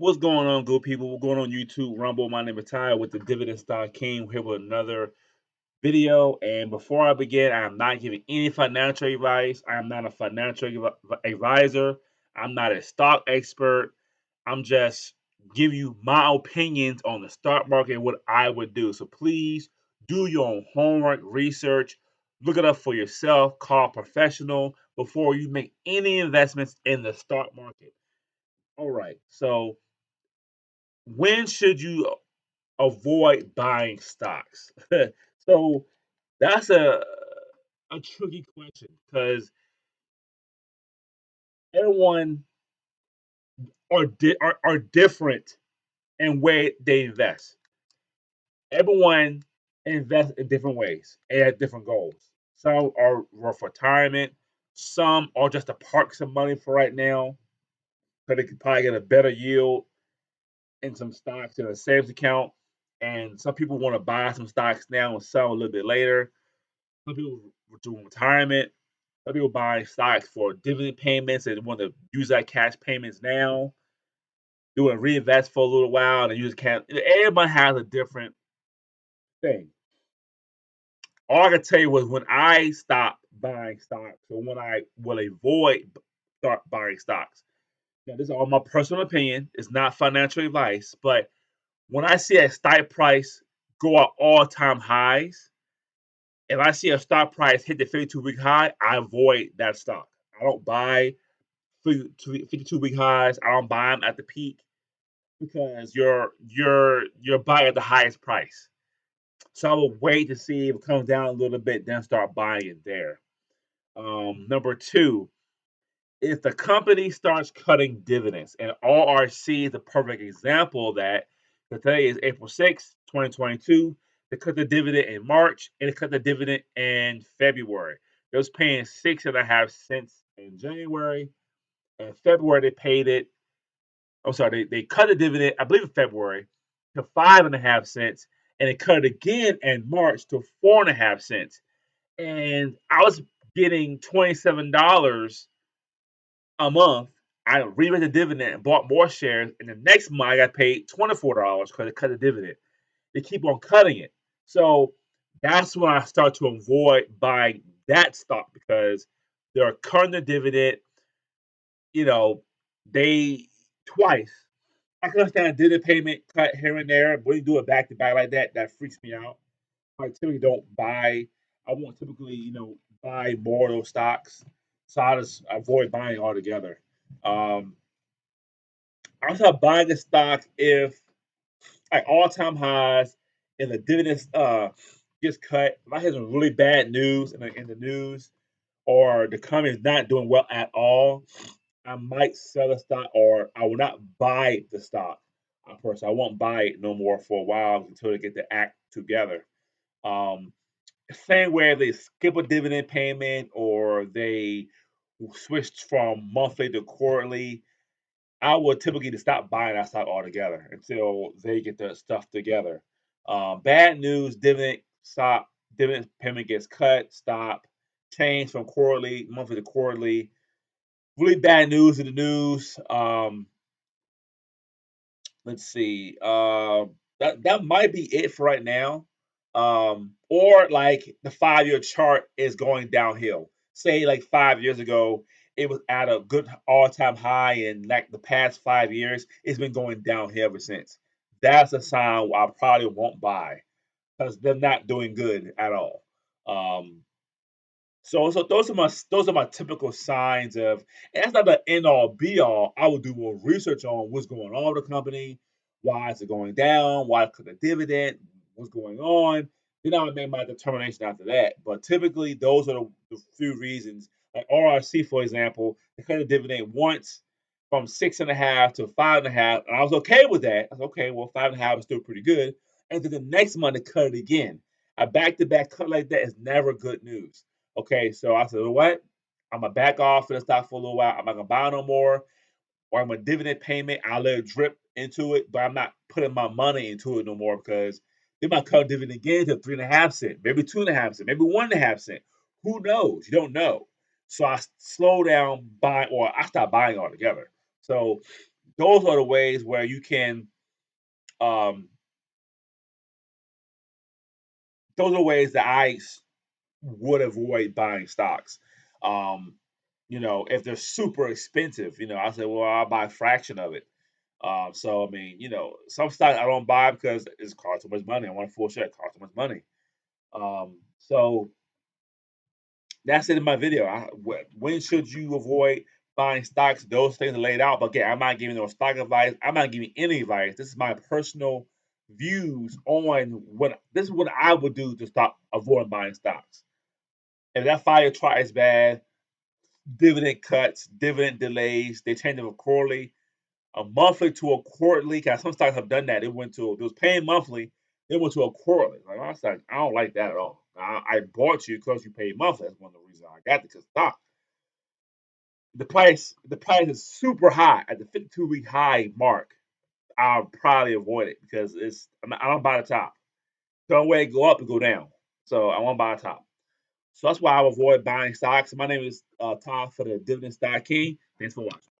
What's going on, good people? What's going on YouTube, Rumble? My name is Ty with the Dividend Stock King. Here with another video. And before I begin, I am not giving any financial advice. I am not a financial advisor. I'm not a stock expert. I'm just giving you my opinions on the stock market and what I would do. So please do your own homework, research, look it up for yourself, call a professional before you make any investments in the stock market. All right. So when should you avoid buying stocks? So that's a tricky question because everyone are different in way they invest. Everyone invests in different ways and at different goals. Some are for retirement. Some are just to park some money for right now because they could probably get a better yield in some stocks in a savings account. And some people want to buy some stocks now and sell a little bit later. Some people doing retirement. Some people buy stocks for dividend payments and want to use that cash payments now. Doing reinvest for a little while and use cash. Everybody has a different thing. All I can tell you was when I stopped buying stocks, or when I will avoid start buying stocks. Now, this is all my personal opinion. It's not financial advice, but when I see a stock price go at all-time highs, if I see a stock price hit the 52-week high, I avoid that stock. I don't buy 52-week highs. I don't buy them at the peak because you're buying at the highest price. So I will wait to see if it comes down a little bit, then start buying it there. Number two, if the company starts cutting dividends, and RRC is the perfect example of that. Today is April 6th, 2022. They cut the dividend in March and they cut the dividend in February. They was paying 6.5 cents in January. In February, they paid it. I'm sorry, they cut the dividend, I believe in February, to 5.5 cents, and they cut it again in March to 4.5 cents. And I was getting $27 a month. I reread the dividend and bought more shares, and the next month I got paid $24 because they cut the dividend. They keep on cutting it. So that's when I start to avoid buying that stock because they're cutting the dividend, you know, they twice. I can understand a dividend payment cut here and there, but when you do it back to back like that, that freaks me out. I typically don't buy. I won't typically, buy more of those stocks, so I just avoid buying altogether. Um, I start buying the stock if like all time highs and the dividends gets cut. If I hear some really bad news in the news, or the company is not doing well at all, I might sell the stock or I will not buy the stock. Personally, I won't buy it no more for a while until they get the act together. Um, Same way they skip a dividend payment or they switched from monthly to quarterly, I would typically just stop buying that stock altogether until they get their stuff together. Bad news, dividend payment gets cut, stop, change from quarterly, monthly to quarterly. Really bad news in the news. Let's see. That might be it for right now. Or like the 5 year chart is going downhill. Say like 5 years ago, it was at a good all time high, and like the past 5 years, it's been going downhill ever since. That's a sign I probably won't buy because they're not doing good at all. Um, so those are my typical signs of, and that's not the end all be all. I would do more research on what's going on with the company, why is it going down, why cut the dividend, what's going on. Then I would make my determination after that. But typically, those are the few reasons. Like RRC, for example, they cut the dividend once from 6.5 to 5.5, and I was okay with that. I was okay. Well, 5.5 is still pretty good. And then the next month they cut it again. A back-to-back cut like that is never good news. Okay, so I said, you know what? I'm gonna back off of the stock for a little while. I'm not gonna buy no more. Or I'm a dividend payment. I'll let it drip into it, but I'm not putting my money into it no more because they might cut dividend again to 3.5 cents, maybe 2.5 cents, maybe 1.5 cents. Who knows? You don't know. So I slow down buying, or I stop buying altogether. So those are the ways where you can um those are ways that would avoid buying stocks. Um, if they're super expensive, I say, well, I'll buy a fraction of it. So I mean, some stocks I don't buy because it's cost too much money. I want a full share, it costs too much money. So that's it in my video. When should you avoid buying stocks? Those things are laid out. But again, I'm not giving no stock advice. I'm not giving any advice. This is my personal views on what this is what I would do to stop avoiding buying stocks. If that fire chart is bad, dividend cuts, dividend delays, they change it quarterly, a monthly to a quarterly. Cause some stocks have done that. It was paying monthly, it went to a quarterly. Like I was like, I don't like that at all. I bought you because you paid monthly. That's one of the reasons I got it. Because stock, the price is super high at the 52-week high mark. I'll probably avoid it because I don't buy the top. Don't way go up and go down. So I won't buy the top. So that's why I avoid buying stocks. My name is Tom for the Dividend Stock King. Thanks for watching.